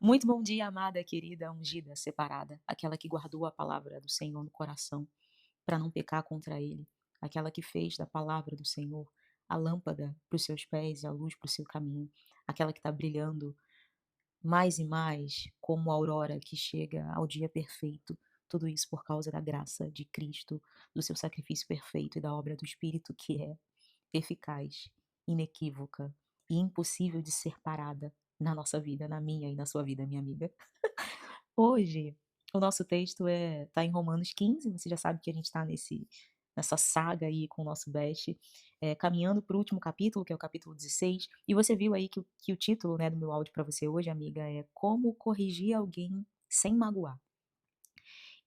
Muito bom dia, amada, querida, ungida, separada, aquela que guardou a palavra do Senhor no coração para não pecar contra ele, aquela que fez da palavra do Senhor a lâmpada para os seus pés e a luz para o seu caminho, aquela que está brilhando mais e mais como a aurora que chega ao dia perfeito. Tudo isso por causa da graça de Cristo, do seu sacrifício perfeito e da obra do Espírito que é eficaz, inequívoca e impossível de ser parada na nossa vida, na minha e na sua vida, minha amiga. Hoje, o nosso texto tá em Romanos 15. Você já sabe que a gente está nessa saga aí com o nosso best, caminhando para o último capítulo, que é o capítulo 16, e você viu aí que o título, né, do meu áudio para você hoje, amiga, é Como corrigir alguém sem magoar.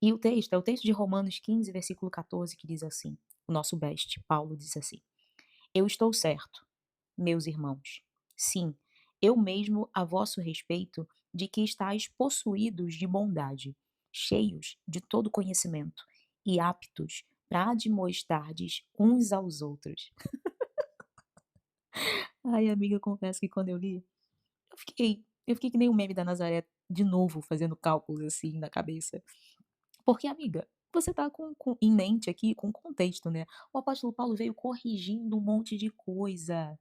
E o texto é o texto de Romanos 15, versículo 14, que diz assim, o nosso best, Paulo diz assim: Eu estou certo, meus irmãos, sim, eu mesmo a vosso respeito, de que estáis possuídos de bondade, cheios de todo conhecimento e aptos para admoestardes uns aos outros. Ai, amiga, eu confesso que quando eu li, eu fiquei que nem o meme da Nazaré de novo, fazendo cálculos assim na cabeça. Porque, amiga, você tá com em mente aqui, com contexto, né? O apóstolo Paulo veio corrigindo um monte de coisa,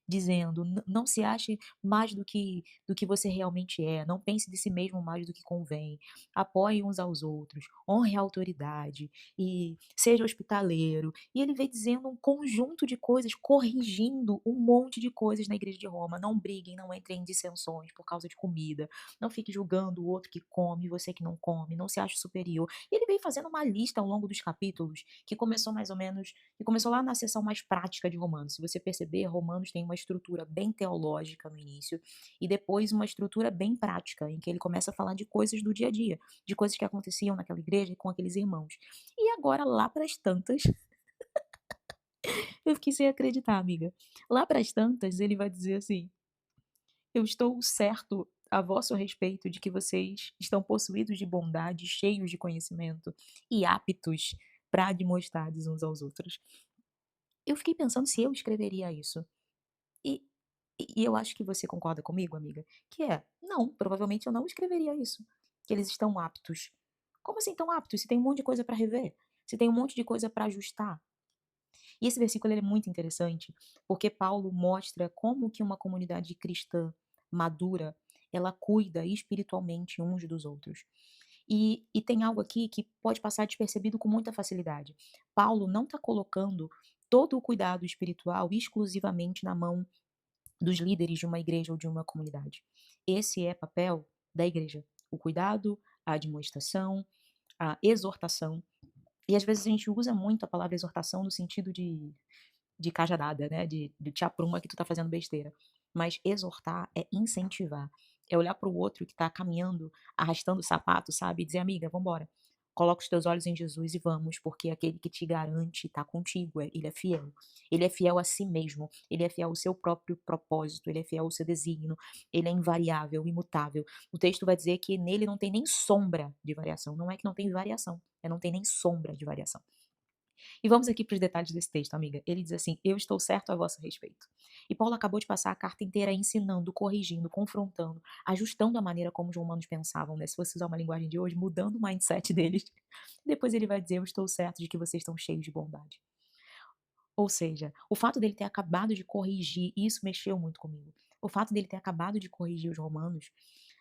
dizendo: Não se ache mais do que você realmente é, não pense de si mesmo mais do que convém, apoie uns aos outros, honre a autoridade e seja hospitaleiro". E ele veio dizendo um conjunto de coisas, corrigindo um monte de coisas na igreja de Roma: "Não briguem, não entrem em dissensões por causa de comida, não fique julgando o outro que come, você que não come, não se ache superior". E ele veio fazendo uma lista ao longo dos capítulos, que começou mais ou menos que começou lá na seção mais prática de Romanos. Se você perceber, Romanos tem uma estrutura bem teológica no início e depois uma estrutura bem prática, em que ele começa a falar de coisas do dia a dia, de coisas que aconteciam naquela igreja e com aqueles irmãos. E agora, lá para as tantas, eu fiquei sem acreditar, amiga. Lá para as tantas, ele vai dizer assim: Eu estou certo a vosso respeito de que vocês estão possuídos de bondade, cheios de conhecimento e aptos para admoestardes uns aos outros. Eu fiquei pensando se eu escreveria isso. E e eu acho que você concorda comigo, amiga, que não, provavelmente eu não escreveria isso, que eles estão aptos. Como assim estão aptos? Se tem um monte de coisa para rever, se tem um monte de coisa para ajustar. E esse versículo ele é muito interessante, porque Paulo mostra como que uma comunidade cristã madura, ela cuida espiritualmente uns dos outros. E tem algo aqui que pode passar despercebido com muita facilidade. Paulo não está colocando todo o cuidado espiritual exclusivamente na mão dos líderes de uma igreja ou de uma comunidade. Esse é papel da igreja. O cuidado, a admoestação, a exortação. E às vezes a gente usa muito a palavra exortação no sentido de cajadada, né? De te apruma que tu tá fazendo besteira. Mas exortar é incentivar. É olhar para o outro que tá caminhando, arrastando o sapato, sabe? E dizer, amiga, vambora. Coloca os teus olhos em Jesus e vamos, porque aquele que te garante tá contigo, ele é fiel. Ele é fiel a si mesmo, ele é fiel ao seu próprio propósito, ele é fiel ao seu desígnio, ele é invariável, imutável. O texto vai dizer que nele não tem nem sombra de variação. Não é que não tem variação, é não tem nem sombra de variação. E vamos aqui para os detalhes desse texto, amiga. Ele diz assim: Eu estou certo a vosso respeito. E Paulo acabou de passar a carta inteira ensinando, corrigindo, confrontando, ajustando a maneira como os romanos pensavam, né? Se você usar uma linguagem de hoje, mudando o mindset deles. Depois ele vai dizer: Eu estou certo de que vocês estão cheios de bondade. Ou seja, o fato dele ter acabado de corrigir, isso mexeu muito comigo. O fato dele ter acabado de corrigir os romanos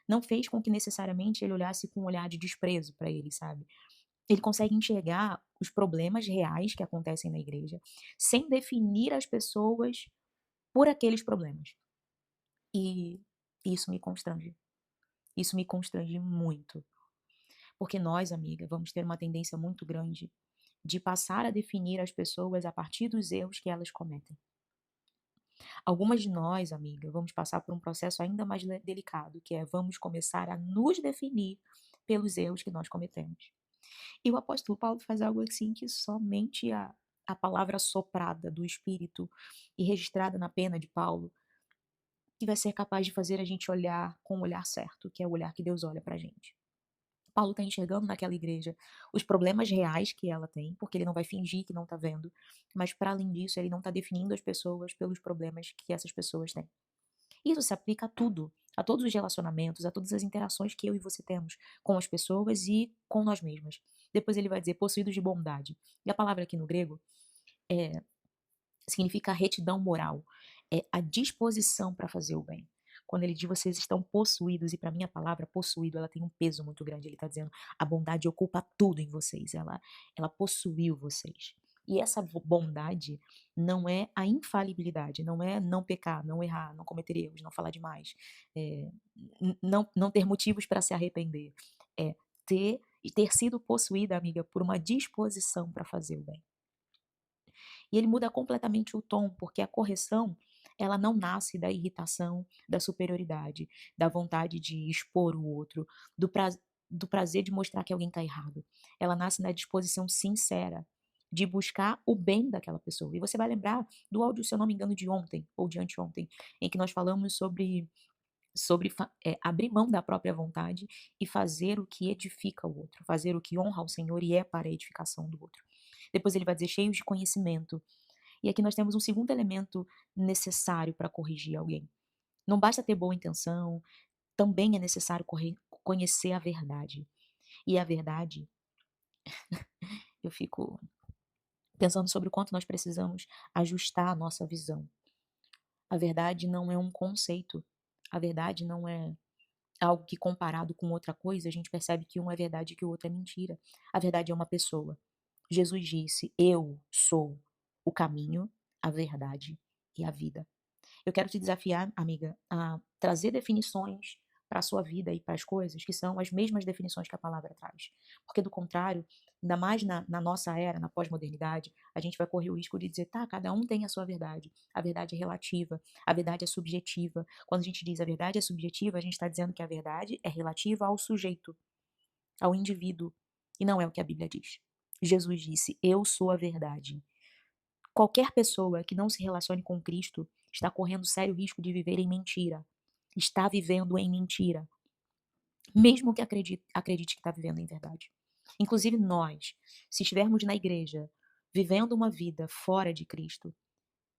não fez com que necessariamente ele olhasse com um olhar de desprezo para eles, sabe? Ele consegue enxergar os problemas reais que acontecem na igreja, sem definir as pessoas por aqueles problemas. E isso me constrange. Isso me constrange muito. Porque nós, amiga, vamos ter uma tendência muito grande de passar a definir as pessoas a partir dos erros que elas cometem. Algumas de nós, amiga, vamos passar por um processo ainda mais delicado, que é vamos começar a nos definir pelos erros que nós cometemos. E o apóstolo Paulo faz algo assim que somente a palavra soprada do Espírito e registrada na pena de Paulo, que vai ser capaz de fazer a gente olhar com o olhar certo, que é o olhar que Deus olha pra gente. Paulo está enxergando naquela igreja os problemas reais que ela tem, porque ele não vai fingir que não está vendo, mas para além disso, ele não está definindo as pessoas pelos problemas que essas pessoas têm. Isso se aplica a tudo, a todos os relacionamentos, a todas as interações que eu e você temos com as pessoas e com nós mesmas. Depois ele vai dizer possuídos de bondade. E a palavra aqui no grego é significa retidão moral, é a disposição para fazer o bem. Quando ele diz vocês estão possuídos, e para mim a palavra possuído ela tem um peso muito grande. Ele está dizendo a bondade ocupa tudo em vocês, ela possuiu vocês. E essa bondade não é a infalibilidade, não é não pecar, não errar, não cometer erros, não falar demais, é, não ter motivos para se arrepender. É ter sido possuída, amiga, por uma disposição para fazer o bem. E ele muda completamente o tom, porque a correção, ela não nasce da irritação, da superioridade, da vontade de expor o outro, do, pra, do prazer de mostrar que alguém está errado. Ela nasce na disposição sincera de buscar o bem daquela pessoa. E você vai lembrar do áudio, se eu não me engano, de ontem ou de anteontem, em que nós falamos sobre abrir mão da própria vontade e fazer o que edifica o outro, fazer o que honra ao Senhor e é para a edificação do outro. Depois ele vai dizer cheios de conhecimento. E aqui nós temos um segundo elemento necessário para corrigir alguém. Não basta ter boa intenção, também é necessário conhecer a verdade. E a verdade, eu fico pensando sobre o quanto nós precisamos ajustar a nossa visão. A verdade não é um conceito. A verdade não é algo que comparado com outra coisa, a gente percebe que um é verdade e que o outro é mentira. A verdade é uma pessoa. Jesus disse: "Eu sou o caminho, a verdade e a vida". Eu quero te desafiar, amiga, a trazer definições para a sua vida e para as coisas que são as mesmas definições que a palavra traz. Porque, do contrário, ainda mais na nossa era, na pós-modernidade, a gente vai correr o risco de dizer, tá, cada um tem a sua verdade. A verdade é relativa, a verdade é subjetiva. Quando a gente diz a verdade é subjetiva, a gente está dizendo que a verdade é relativa ao sujeito, ao indivíduo. E não é o que a Bíblia diz. Jesus disse: "Eu sou a verdade". Qualquer pessoa que não se relacione com Cristo está correndo sério risco de viver em mentira. Está vivendo em mentira, mesmo que acredite que está vivendo em verdade. Inclusive nós, se estivermos na igreja, vivendo uma vida fora de Cristo,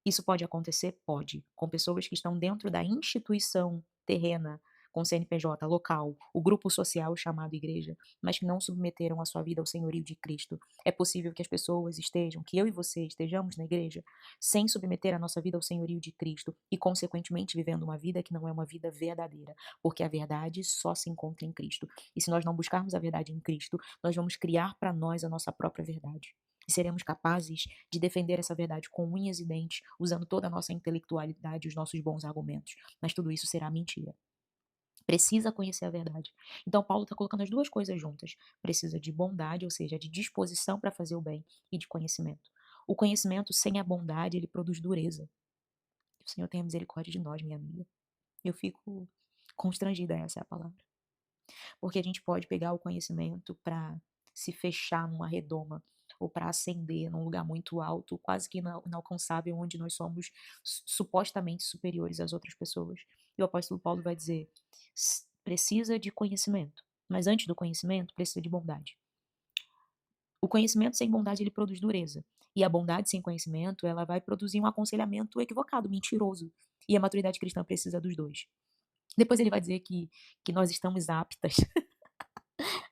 isso pode acontecer? Pode. Com pessoas que estão dentro da instituição terrena, com CNPJ local, o grupo social chamado igreja, mas que não submeteram a sua vida ao senhorio de Cristo. É possível que as pessoas estejam, que eu e você estejamos na igreja, sem submeter a nossa vida ao senhorio de Cristo e, consequentemente, vivendo uma vida que não é uma vida verdadeira, porque a verdade só se encontra em Cristo. E se nós não buscarmos a verdade em Cristo, nós vamos criar para nós a nossa própria verdade. E seremos capazes de defender essa verdade com unhas e dentes, usando toda a nossa intelectualidade e os nossos bons argumentos. Mas tudo isso será mentira. Precisa conhecer a verdade. Então, Paulo está colocando as duas coisas juntas. Precisa de bondade, ou seja, de disposição para fazer o bem, e de conhecimento. O conhecimento sem a bondade, ele produz dureza. O Senhor tenha misericórdia de nós, minha amiga. Eu fico constrangida, essa é a palavra. Porque a gente pode pegar o conhecimento para se fechar numa redoma ou para ascender num lugar muito alto, quase que inalcançável, onde nós somos supostamente superiores às outras pessoas. E o apóstolo Paulo vai dizer: precisa de conhecimento, mas antes do conhecimento, precisa de bondade. O conhecimento sem bondade, ele produz dureza. E a bondade sem conhecimento, ela vai produzir um aconselhamento equivocado, mentiroso. E a maturidade cristã precisa dos dois. Depois ele vai dizer que nós estamos aptas.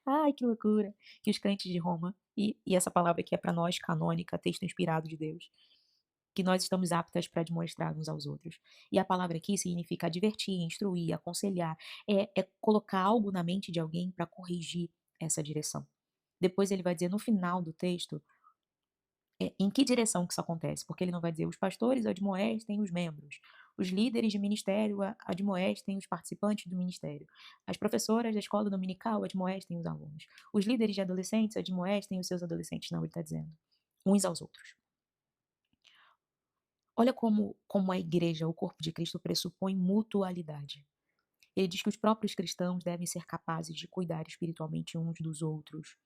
Ai, que loucura! Que os crentes de Roma, e essa palavra que é para nós canônica, texto inspirado de Deus, que nós estamos aptas para demonstrar uns aos outros. E a palavra aqui significa advertir, instruir, aconselhar, é colocar algo na mente de alguém para corrigir essa direção. Depois ele vai dizer no final do texto em que direção que isso acontece, porque ele não vai dizer os pastores admoestem os membros, os líderes de ministério admoestem os participantes do ministério, as professoras da escola dominical admoestem os alunos, os líderes de adolescentes admoestem os seus adolescentes. Não, ele está dizendo uns aos outros. Olha como a igreja, o corpo de Cristo, pressupõe mutualidade. Ele diz que os próprios cristãos devem ser capazes de cuidar espiritualmente uns dos outros.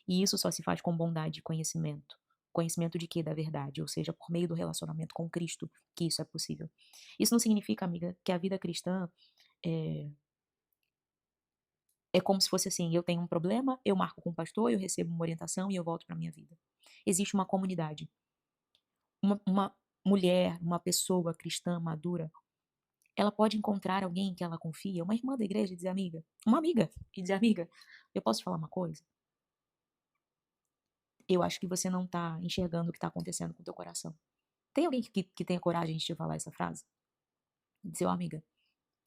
E isso só se faz com bondade e conhecimento. Conhecimento de quê? Da verdade, ou seja, por meio do relacionamento com Cristo, que isso é possível. Isso não significa, amiga, que a vida cristã é, é como se fosse assim: eu tenho um problema, eu marco com o pastor, eu recebo uma orientação e eu volto para minha vida. Existe uma comunidade. Uma mulher, uma pessoa cristã madura, ela pode encontrar alguém que ela confia, uma irmã da igreja e dizer: "Amiga", uma amiga, e dizer: "Amiga, eu posso te falar uma coisa? Eu acho que você não tá enxergando o que tá acontecendo com o teu coração". Tem alguém que tenha coragem de te falar essa frase? Dizer: "Ó amiga,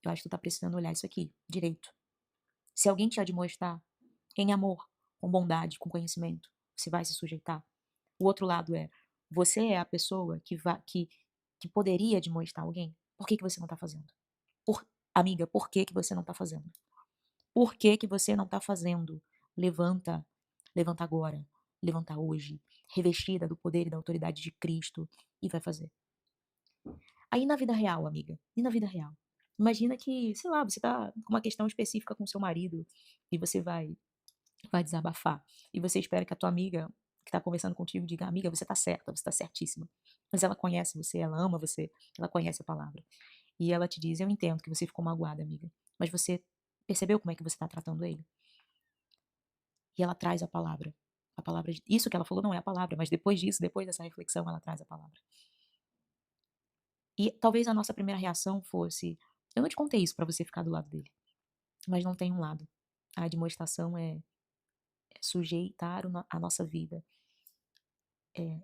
eu acho que tu tá precisando olhar isso aqui direito". Se alguém te admoestar em amor, com bondade, com conhecimento, você vai se sujeitar? O outro lado é, você é a pessoa que poderia admoestar alguém? Por que que você não tá fazendo? Por amiga, por que que você não tá fazendo? Por que que você não tá fazendo? Levanta, levanta agora, levanta hoje, revestida do poder e da autoridade de Cristo e vai fazer. Aí na vida real, amiga, e na vida real? Imagina que, sei lá, você tá com uma questão específica com seu marido e você vai desabafar. E você espera que a tua amiga que tá conversando contigo diga: "Amiga, você tá certa, você tá certíssima". Mas ela conhece você, ela ama você, ela conhece a palavra. E ela te diz: "Eu entendo que você ficou magoada, amiga, mas você percebeu como é que você tá tratando ele?". E ela traz a palavra de isso que ela falou não é a palavra, mas depois disso, depois dessa reflexão, ela traz a palavra. E talvez a nossa primeira reação fosse: "Eu não te contei isso pra você ficar do lado dele", mas não tem um lado. A admoestação é sujeitar a nossa vida, é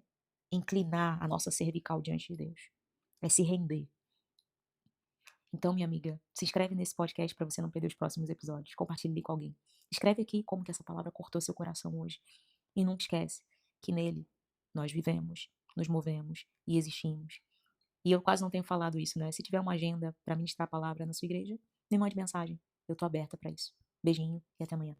inclinar a nossa cervical diante de Deus, é se render. Então, minha amiga, se inscreve nesse podcast para você não perder os próximos episódios. Compartilhe com alguém. Escreve aqui como que essa palavra cortou seu coração hoje. E nunca esquece que nele nós vivemos, nos movemos e existimos. E eu quase não tenho falado isso, né? Se tiver uma agenda para ministrar a palavra na sua igreja, me mande mensagem. Eu tô aberta para isso. Beijinho e até amanhã.